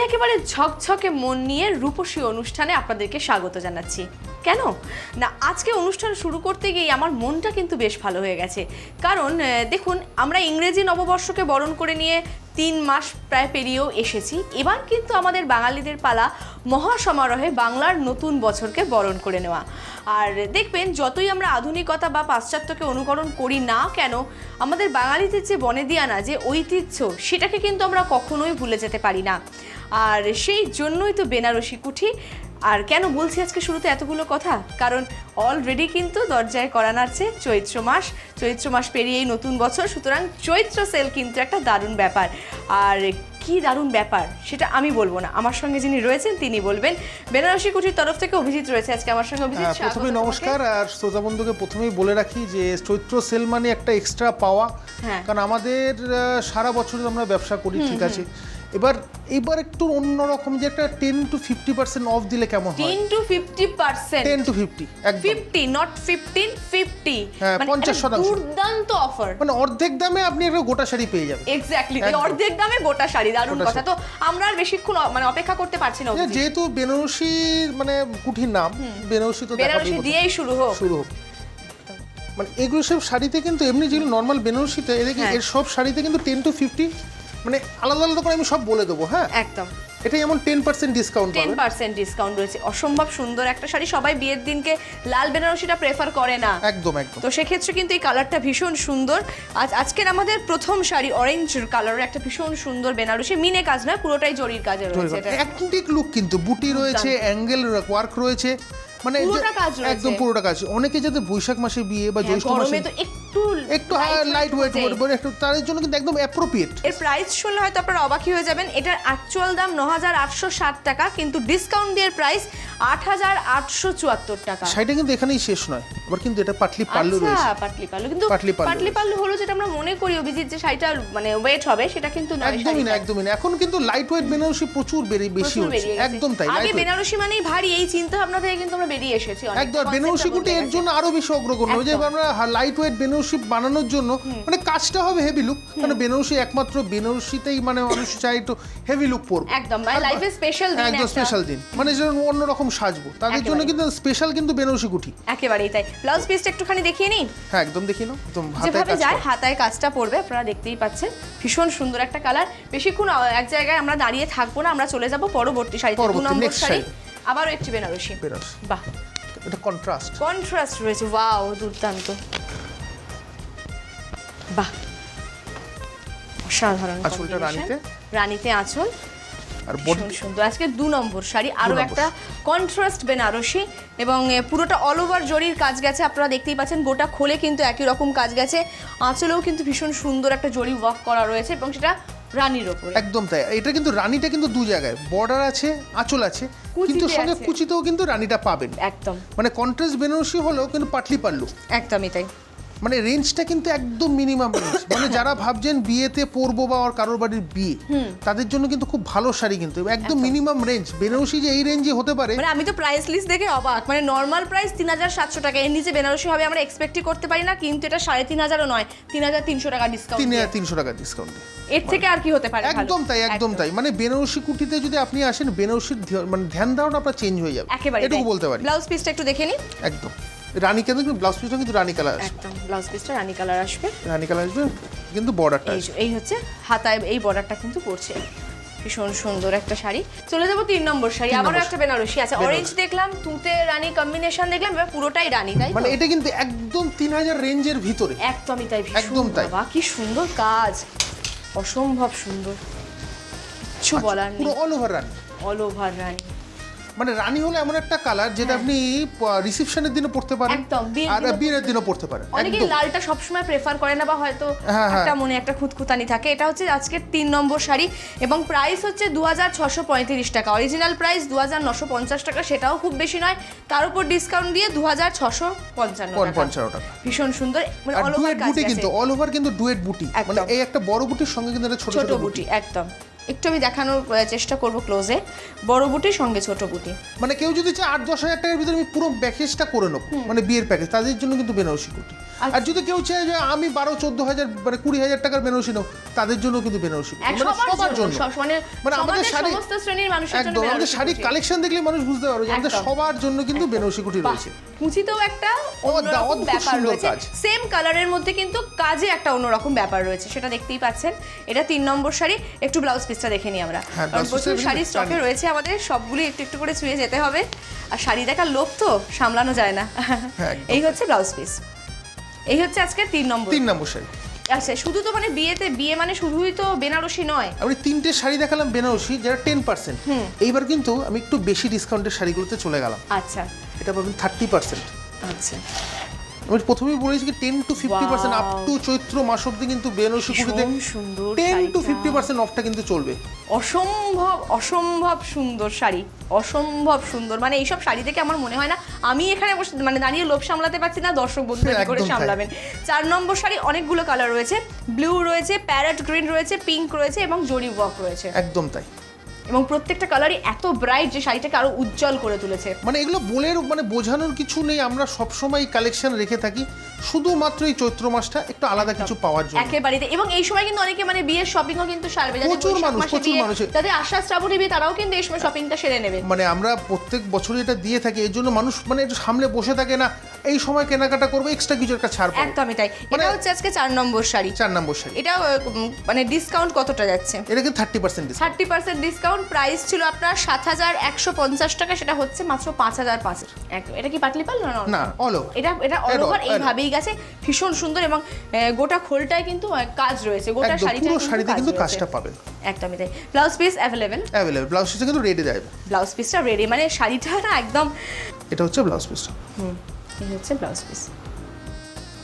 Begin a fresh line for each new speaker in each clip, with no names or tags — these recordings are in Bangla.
একেবারে ঝকঝকে মন নিয়ে রূপসী অনুষ্ঠানে আপনাদেরকে স্বাগত জানাচ্ছি। কেন না, আজকে অনুষ্ঠান শুরু করতে গিয়ে আমার মনটা কিন্তু বেশ ভালো হয়ে গেছে। কারণ দেখুন, আমরা ইংরেজি নববর্ষকে বরণ করে নিয়ে 3 মাস প্রায় পেরিয়েও এসেছি। এবার কিন্তু আমাদের বাঙালিদের পালা মহাসমারোহে বাংলার নতুন বছরকে বরণ করে নেওয়া। আর দেখবেন, যতই আমরা আধুনিকতা বা পাশ্চাত্যকে অনুকরণ করি না কেন, আমাদের বাঙালিদের যে বনেদিয়ানা, যে ঐতিহ্য, সেটাকে কিন্তু আমরা কখনোই ভুলে যেতে পারি না। আর সেই জন্যই তো বেনারসি কুঠি। আর কেন বলছি আজকে শুরুতে এতগুলো কথা, কারণ অলরেডি কিন্তু দরজায় করা নাড়ছে চৈত্র মাস পেরিয়েই নতুন বছর। সুতরাং চৈত্র সেল কিন্তু একটা দারুণ ব্যাপার। আর কি দারুণ ব্যাপার সেটা আমি বলবো না, আমার সঙ্গে যিনি রয়েছেন তিনি বলবেন। বেনারসি কুঠির তরফ থেকে অভিজিৎ রয়েছে আজকে আমার সঙ্গে। অভিজিৎ,
প্রথমে নমস্কার। আর শ্রোতা বন্ধুকে প্রথমেই বলে রাখি যে চৈত্র সেল মানে একটা এক্সট্রা পাওয়া, কারণ আমাদের সারা বছর আমরা ব্যবসা করি, ঠিক আছে, এবার একটু অন্যরকম, যে একটা 10 to 50% অফ দিলে কেমন হয়?
10 to 50%,
10 to 50, একদম
50 নট 15, 50,
হ্যাঁ, 50%।
দুর্দান্ত অফার।
মানে অর্ধেক দামে আপনি একটা গোটা শাড়ি পেয়ে যাবেন।
এক্স্যাক্টলি, অর্ধেক দামে গোটা শাড়ি, দারুণ কথা। তো আমরা আর বেশিক্ষণ মানে অপেক্ষা করতে পারছি না।
যেহেতু বেনারসি মানে কুঠির নাম, বেনারসি তো
বেনারসি দিয়েই শুরু হোক।
মানে এগুলো সব শাড়িতে কিন্তু এমনি যেগুলো নর্মাল বেনারসিতে, এর সব শাড়িতে কিন্তু 10 to 50 মানে আলাদা আলাদা করে আমি সব বলে দেবো। হ্যাঁ,
একদম।
এটা যেমন 10% ডিসকাউন্ট পাবেন।
10% ডিসকাউন্ট রয়েছে। অসম্ভব সুন্দর একটা শাড়ি। সবাই বিয়ের দিনকে লাল বেনারসিটা প্রেফার করে না,
একদম একদম।
তো সেক্ষেত্রে কিন্তু এই কালারটা ভীষণ সুন্দর। আজকের আমাদের প্রথম শাড়ি অরেঞ্জ কালারের একটা ভীষণ সুন্দর বেনারসি, মিনে কাজ নয়, পুরোটাই জরির কাজে রয়েছে। এটা
অ্যান্টিক লুক, কিন্তু বুটি রয়েছে, অ্যাঙ্গেল ওয়ার্ক রয়েছে, মানে একদম পুরোটা কাজ। অনেকে যাতে বৈশাখ মাসে বিয়ে বা জ্যৈষ্ঠ মাসে
তো
একটু লাইট ওয়েট একটু, তাদের জন্য কিন্তু একদম অ্যাপ্রোপ্রিয়েট।
এর প্রাইস শুনলে হয়তো আপনারা অবাকই হয়ে যাবেন। এটার অ্যাকচুয়াল দাম ৯,৮৬০ টাকা, কিন্তু ডিসকাউন্ট দিয়ে প্রাইস ৮,৮৭৪ টাকা।
সেটা কিন্তু এখানেই শেষ নয়, আবার কিন্তু এটা পাটলি পাল্লু রয়েছে।
পাটলি পাল্লু, কিন্তু পাটলি পাল্লু হলো যেটা আমরা মনে করি অভিজিৎ যে শাড়িটা মানে ওয়েট হবে, সেটা কিন্তু নয়।
একদমই না। এখন কিন্তু লাইট ওয়েট বেনারসি প্রচুর বেশি হচ্ছে। একদম তাই।
আগে বেনারসি মানেই ভারী, এই চিন্তা ভাবনা থেকে কিন্তু আমরা বেরিয়ে এসেছি।
একদম। বেনারসি কুঠি এর জন্য আরো বেশি অগ্রগণ্য, যে আমরা লাইট ওয়েট বেনারসি বানানোর জন্য মানে কাজটা হবে হেভি লুক। মানে বেনারসি একমাত্র বেনারসিতেই মানে মানুষ চাই একটু হেভি লুক পরবো,
একদম লাইফে স্পেশাল দিন,
একদম স্পেশাল দিন, মানে যেন অন্যরকম সাজবো, তাদের জন্য কিন্তু স্পেশাল কিন্তু বেনারসি কুঠি
একেবারেই তাই। ব্লাউজ পিসটা একটুখানি দেখিয়ে নিই।
হ্যাঁ, একদম দেখিয়ে নাও। একদম
যেভাবে যায় হাতায় কাজটা পড়বে, আপনারা দেখতেই পাচ্ছেন। ভীষণ সুন্দর একটা কালার। বেশিক্ষণ এক জায়গায় আমরা দাঁড়িয়ে থাকবো না, আমরা চলে যাব পরবর্তী শাড়ি। 2 নম্বর শাড়ি, আবারও একটি বেনারসি। বাহ,
এটা কন্ট্রাস্ট
রয়েছে। ওয়াও, দুর্দান্ত। বাহ, অসাধারণ।
আঁচলটা
রানীতে আঁচল, আর বডি সুন্দর। আজকে 2 নম্বর শাড়ি, আরো একটা কন্ট্রাস্ট বেনারসি, এবং পুরোটা অল ওভার জরির কাজ গেছে। আপনারা দেখতেই পাচ্ছেন, গোটা খোলে কিন্তু একই রকম কাজ গেছে। আঁচলেও কিন্তু ভীষণ সুন্দর একটা জরি ওয়ার্ক করা রয়েছে, এবং সেটা রানীর উপরে।
একদম তাই। এটা কিন্তু রানীটা কিন্তু 2 জায়গায়, বর্ডার আছে, আঁচল আছে, কিন্তু সঙ্গে কুচিতেও কিন্তু রানীটা পাবেন।
একদম।
মানে কন্ট্রাস্ট বেনারসি হলেও কিন্তু পাটলি পাল্লু।
একদমই তাই।
মানে রেঞ্জটা কিন্তু একদম মিনিমাম রেঞ্জ। মানে যারা ভাবছেন বিয়েতে পরবো বা কারোর বাড়ির বিয়ে, তাদের জন্য কিন্তু খুব ভালো শাড়ি, কিন্তু একদম মিনিমাম রেঞ্জ। বেনারসি যে এই রেঞ্জে হতে পারে,
মানে আমি তো প্রাইস লিস্ট দেখে অবাক। মানে নরমাল প্রাইস 3,700 টাকা, এর নিচে বেনারসি হবে আমরা এক্সপেক্টই করতে পারি না, কিন্তু এটা 3,500 নয়, 3,300 টাকা ডিসকাউন্ট।
3,300 টাকা ডিসকাউন্ট।
এর থেকে আর কি হতে পারে?
একদম তাই। মানে বেনারসি কুটিতে যদি আপনি আসেন, বেনারসির মানে ধ্যান ধারণা আপনার চেঞ্জ হয়ে যাবে, এটুকু বলতে পারি।
ব্লাউজ পিসটা একটু দেখে নিন।
একদম রানী কালার, ব্লাউজ পিসটা কিন্তু রানী কালার আসবে।
একদম, ব্লাউজ পিসটা রানী কালার আসবে।
কিন্তু বর্ডারটা
এই হচ্ছে হাতায়, এই বর্ডারটা কিন্তু পড়ছে। ভীষণ সুন্দর একটা শাড়ি। চলে যাবো 3 নম্বর শাড়ি, আবারও একটা বেনারসি। আচ্ছা, অরেঞ্জ দেখলাম, তুতে রানী কম্বিনেশন দেখলাম, এবার পুরোটাই রানী, তাই
মানে এটা কিন্তু একদম 3,000 রেঞ্জের ভিতরে।
একদমই তাই।
একদম তাই।
বাহ, কি সুন্দর কাজ, অসম্ভব সুন্দর, কিছু বলার নেই।
পুরো অল ওভার
রানী।
মানে রানী হলো এমন একটা কালার যেটা আপনি রিসেপশনের দিনে পড়তে পারেন, আর বিয়ের দিনও পড়তে পারেন।
অনেকে লালটা সবসময় প্রেফার করে না, বা হয়তো একটা মনে একটা খুঁতখুঁতানি থাকে। এটা হচ্ছে আজকের 3 নম্বর শাড়ি, এবং প্রাইস হচ্ছে 2,635 টাকা। অরিজিনাল প্রাইস 2,950 টাকা, সেটাও খুব বেশি নয়। তার উপর ডিসকাউন্ট দিয়ে 2,655 টাকা। ভীষণ সুন্দর। মানে অল ওভার কাজ,
কিন্তু অল ওভার কিন্তু ডুয়েট বুটি, মানে এই একটা বড় বুটির সঙ্গে কিন্তু একটা ছোট
বুটি। একদম, একটু আমি দেখানোর চেষ্টা করব ক্লোজে। বড় বুটির সঙ্গে ছোট বুটি,
মানে কেউ যদি চায় 8-10 হাজার টাকার ভিতরে আমি পুরো প্যাকেজটা করে নেবো, মানে বিয়ের প্যাকেজ, তাদের জন্য কিন্তু বেনারসি কুটি। আর যদি কেউ চায় যে আমি 12-14 হাজার মানে 20,000 টাকার বেনারসি নাও, তাদের জন্য কিন্তু বেনারসি মানে সবার জন্য, মানে আমাদের শাড়ি
সমস্ত শ্রেণীর মানুষের জন্য
একদম আমাদের শাড়ি কালেকশন দেখলে মানুষ বুঝতে পারবে যে আমাদের সবার জন্য কিন্তু বেনারসি কুঠি রয়েছে।
কুচিতেও একটা অন্যরকম ব্যাপার রয়েছে, সেম কালারের মধ্যে কিন্তু কাজে একটা অন্যরকম ব্যাপার রয়েছে, সেটা দেখতেই পাচ্ছেন। এটা 3 নম্বর শাড়ি। একটু ব্লাউজ পিসটা দেখে নিই আমরা, কারণ প্রচুর শাড়ি স্টকে রয়েছে আমাদের, সবগুলি একটু একটু করে ছুঁয়ে যেতে হবে, আর শাড়ি দেখার লোভ তো সামলানো যায় না। এই হচ্ছে ব্লাউজ পিস, এই হচ্ছে আজকে 3 নম্বর
শাড়ি।
আচ্ছা, শুধু তো মানে বিয়ে মানে শুধুই তো বেনারসি নয়,
আমি 3টে শাড়ি দেখালাম বেনারসি যেটা 10%। এইবার কিন্তু আমি একটু বেশি ডিসকাউন্টের শাড়িগুলোতে চলে গেলাম।
আচ্ছা,
এটা পাবেন 30%।
আচ্ছা,
আমি প্রথমেই বলেছি কি 10 to 50% আপ টু চৈত্র মাস অবধি কিন্তু বেনারসি কুঠিতে
সুন্দর
10 to 50% অফটা কিন্তু চলবে।
অসম্ভব সুন্দর শাড়ি, অসম্ভব সুন্দর। মানে এইসব শাড়ি থেকে আমার মনে হয় না আমি এখানে বসে মানে দাঁড়িয়ে লোভ সামলাতে পারছি না, দর্শক বন্ধুরা কি করে সামলাবেন। 4 নম্বর শাড়ি অনেকগুলো কালার রয়েছে, ব্লু রয়েছে, প্যারট গ্রিন রয়েছে, পিঙ্ক রয়েছে এবং জরি ওয়ার্ক রয়েছে।
একদম তাই,
এবং প্রত্যেকটা কালারই এত ব্রাইট যে শাড়িটাকে আরো উজ্জ্বল করে তুলেছে।
মানে এগুলো বলে মানে বোঝানোর কিছু নেই, আমরা সবসময় কালেকশন রেখে থাকি শুধুমাত্র এই চৈত্র মাসটা একটু আলাদা কিছু পাওয়ার জন্য
একেবারেই। এবং এই সময় কিন্তু অনেকে মানে বিয়ের শপিংও কিন্তু সারবে,
প্রচুর মানুষ
যাদের আশা শ্রাবণী বিয়ে তারাও কিন্তু এই সময় শপিংটা সেরে নেবে।
মানে আমরা প্রত্যেক বছরই এটা দিয়ে থাকি, এর জন্য মানুষ মানে একটু সামনে বসে থাকে না, এই সময় কেনাকাটা করবে, এক্সট্রা কিছু একটা ছাড় পাবে।
একদমই তাই। এটা হচ্ছে আজকে 4 নম্বর শাড়ি।
4 নম্বর শাড়ি।
এটা মানে ডিসকাউন্ট কতটা যাচ্ছে?
এটা কি 30% ডিসকাউন্ট?
30% ডিসকাউন্ট। প্রাইস ছিল আপনার 7,150 টাকা, সেটা হচ্ছে মাত্র 5,500। এটা কি পাটলি পাল?
না, অল ওভার।
এটা অল ওভার এইভাবেই গেছে, ভীষণ সুন্দর। এবং গোটা খোলটায় কিন্তু কাজ রয়েছে, গোটা
শাড়িতে কিন্তু কাজটা পাবেন।
একদমই তাই। ব্লাউজ পিস অ্যাভেলেবেল,
ব্লাউজ পিসটা কিন্তু রেডি দেয়,
ব্লাউজ পিসটা রেডি, মানে শাড়িটা না একদম।
এটা হচ্ছে ব্লাউজ পিসটা।
এই হচ্ছে ব্লাউজ পিস।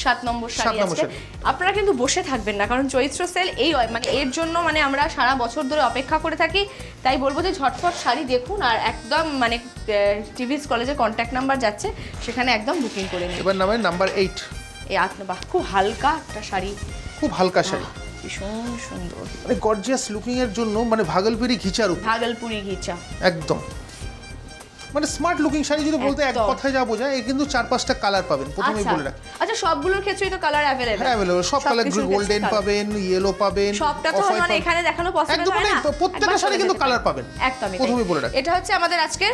7 নম্বর শাড়ি আছে। আপনারা কিন্তু বসে থাকবেন না, কারণ চৈত্র সেল এই মানে এর জন্য মানে আমরা সারা বছর ধরে অপেক্ষা করে থাকি। তাই বলবো যে ঝটফট শাড়ি দেখুন, আর একদম মানে টিভিস কলেজের কন্ট্যাক্ট নাম্বার যাচ্ছে, সেখানে একদম বুকিং করে নিন।
এবার নাম্বার 8।
এই 8 বাহ, খুব হালকা একটা শাড়ি,
খুব হালকা শাড়ি,
ভীষণ সুন্দর,
মানে গর্জিয়াস লুকিং এর জন্য, মানে ভাগলপুরি ঘিচার উপর।
ভাগলপুরি ঘিচা
একদম মানে স্মার্ট লুকিং শাড়ি যদি বলতে এক কথায় যা বোঝায়, এর কিন্তু 4-5টা কালার পাবেন, প্রথমেই বলে রাখি।
আচ্ছা, সবগুলোর ক্ষেত্রেই তো কালার অ্যাভেলেবল?
হ্যাঁ, অ্যাভেলেবল সব কালার, গোল্ডেন পাবেন, ইয়েলো পাবেন,
সবটা তো মানে এখানে দেখানো পসিবল হয় না,
প্রত্যেকটা শাড়ি কিন্তু কালার পাবেন।
একদমই
প্রথমেই বলে রাখি।
এটা হচ্ছে আমাদের আজকের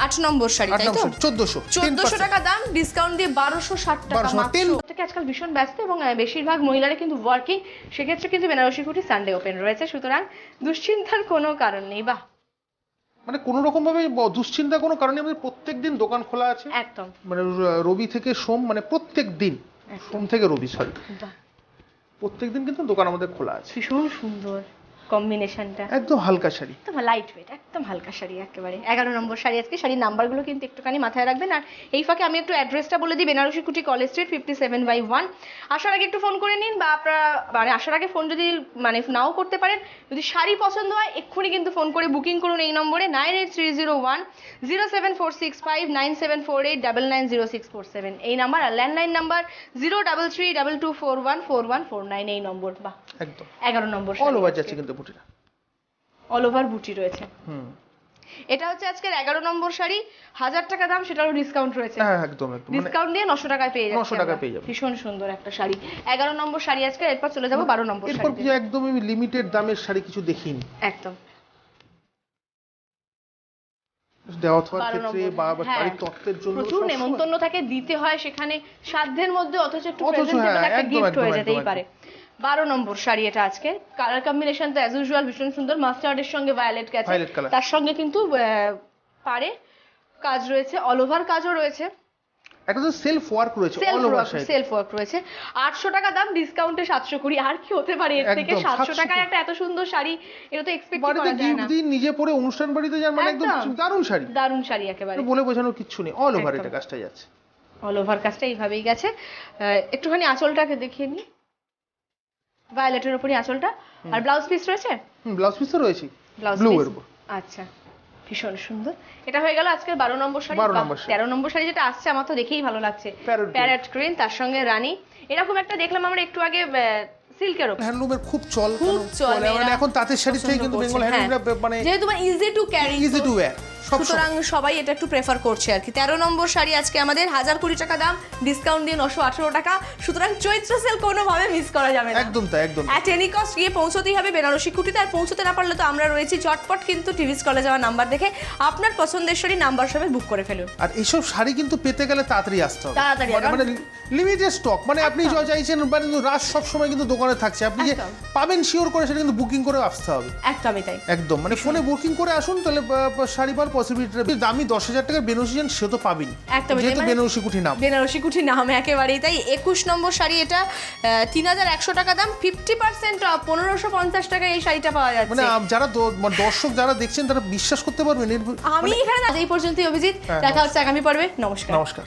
8 নম্বর শাড়ি, তাই তো? 1400 টাকা দাম, ডিসকাউন্ট দিয়ে 1260 টাকা মাত্র। প্রত্যেকে আজকাল ভীষণ ব্যস্ত এবং বেশিরভাগ মহিলারা কিন্তু ওয়ার্কিং, সেক্ষেত্রে কিন্তু বেনারসি কুঠি সানডে ওপেন রয়েছে, সুতরাং দুশ্চিন্তার কোনো কারণ নেই। বাহ,
মানে কোনো রকম ভাবে দুশ্চিন্তা কোনো কারণে আমাদের প্রত্যেকদিন দোকান খোলা আছে।
একদম,
মানে রবি থেকে সোম, মানে প্রত্যেক দিন, সোম থেকে রবি, সরি, প্রত্যেকদিন কিন্তু দোকান আমাদের খোলা আছে।
ভীষণ সুন্দর কম্বিনেশনটা,
একদম হালকা শাড়ি,
একদম লাইট ওয়েট, একদম হালকা শাড়ি একেবারে। 11 নম্বর শাড়ি আজকে। শাড়ির নাম্বারগুলো কিন্তু একটুখানি মাথায় রাখবেন। আর এই ফাঁকে আমি একটু অ্যাড্রেসটা বলে দিই, বেনারসি কুঠি, কলেজ স্ট্রিট, 57/1। আসার আগে একটু ফোন করে নিন, বা আপনারা মানে আসার আগে ফোন যদি মানে নাও করতে পারেন, যদি শাড়ি পছন্দ হয় এক্ষুনি কিন্তু ফোন করে বুকিং করুন এই নম্বরে 9830107469748974 এই নাম্বার। আর ল্যান্ডলাইন নাম্বার 03322414149 এই নম্বর। বাহ,
একদম
11 নম্বর
অল ওভার যাচ্ছে কিন্তু বুটিটা,
অল ওভার বুটি রয়েছে। এটা হচ্ছে আজকের 11 নম্বর শাড়ি, 1000 টাকা দাম, সেটারও ডিসকাউন্ট রয়েছে।
হ্যাঁ, একদম
ডিসকাউন্ট দিয়ে 900 টাকায় পেয়ে যাচ্ছি।
900 টাকায় পেয়ে যাবেন।
ভীষণ সুন্দর একটা শাড়ি, 11 নম্বর শাড়ি আজকে। এরপর চলে যাব 12 নম্বর শাড়ি।
এরপর কি একদম লিমিটেড দামের শাড়ি কিছু দেখিনি
একদম
দেওয়া থাকার ক্ষেত্রে বা বাড়ির তত্ত্বের জন্য
প্রচুর নেমন্তন্ন থাকে, দিতে হয় সেখানে সাধ্যের মধ্যে, অথচ একটু প্রেজেন্টেবল একটা গিফট হয়ে যেতেই পারে। 12 নম্বর শাড়ি এটা আজকে। কালার কম্বিনেশন তো অ্যাজ ইউজুয়াল ভীষণ সুন্দর, মাস্টার্ডের সঙ্গে ভায়োলেট গেছে, তার সঙ্গে কিন্তু পারে কাজ রয়েছে, অল ওভার কাজও রয়েছে,
একটা তো সেলফ ওয়ার্ক রয়েছে, অল ওভার
সেলফ ওয়ার্ক রয়েছে। 800 টাকা দাম, ডিসকাউন্টে 720। আর কি হতে পারে এর থেকে? 700 টাকায় একটা এত সুন্দর শাড়ি, এটা তো এক্সপেক্ট করা যায় না।
গিফট দিন, নিজে পরে অনুষ্ঠান বাড়িতে যান, মানে একদম দারুণ শাড়ি,
দারুণ শাড়ি একেবারে,
বলে বোঝানোর কিছু নেই। অল ওভার এটা কাজটা যাচ্ছে,
অল ওভার কাজটা এইভাবেই গেছে। একটুখানি আঁচলটাকে দেখিয়ে নিই, ভায়োলেটের উপরই আঁচলটা। আর ব্লাউজ পিস রয়েছে?
ব্লাউজ পিস তো রয়েছে, ব্লু এর উপর।
আচ্ছা, ভীষণ সুন্দর। এটা হয়ে গেল আজকের 12 নম্বর শাড়ি। 13 নম্বর শাড়ি যেটা আসছে আমার তো দেখেই ভালো লাগছে, প্যারট গ্রিন, তার সঙ্গে রানী। এরকম একটা দেখলাম আমরা একটু আগে সিল্কের উপর,
হ্যান্ডলুমের খুব চল,
মানে
এখন তাঁতের শাড়ি থেকে কিন্তু বেঙ্গল হ্যান্ডলুমটা মানে
যেহেতু মানে easy to carry,
easy to wire,
সুতরাং সবাই এটা একটু প্রেফার করছে আর কি। 13 নম্বর শাড়ি আজকে আমাদের 1020 টাকা দাম, ডিসকাউন্ট দিয়ে 918 টাকা। সুতরাং চৈত্র সেল কোনোভাবে মিস করা যাবে না,
একদম তাই, একদম।
অ্যাট এনি কস্ট গিয়ে পৌঁছতেই হবে বেনারসি কুটিতে। আর পৌঁছতে না পারলে তো আমরা রয়েছি, চটপট কিন্তু টিভি স্কলে যাওয়া নাম্বার দেখে আপনার পছন্দের শাড়ি নাম্বার সমেত বুক করে ফেলুন।
আর এইসব শাড়ি কিন্তু পেতে গেলে তাড়াতাড়ি আসতে হবে,
তাড়াতাড়ি,
মানে লিমিটেড স্টক, মানে আপনি যা চাইছেন মানে রাশ সব সময় কিন্তু দোকানে থাকছে, আপনি যে পাবেন শিওর করে সেটা কিন্তু বুকিং করে আসতে হবে।
একদমই তাই,
একদম, মানে ফোনে বুকিং করে আসুন, তাহলে শাড়ি পাওয়ার পসিবিলিটি। দামি 10,000 টাকার বেনারসি যান সে তো পাবেন,
একদমই
যেহেতু
তাই,
বেনারসি কুঠি নাম,
বেনারসি কুঠি নাম একেবারেই তাই। 21 নম্বর শাড়ি, এটা 3100 টাকা দাম, 50% অফ, 1550 টাকায় এই শাড়িটা পাওয়া যাচ্ছে।
মানে যারা দর্শক যারা দেখছেন তারা বিশ্বাস করতে পারবেন।
আমি এখানে এই পর্যন্তই অভিজিৎ, দেখা হচ্ছে আগামী পর্বে। নমস্কার।
নমস্কার।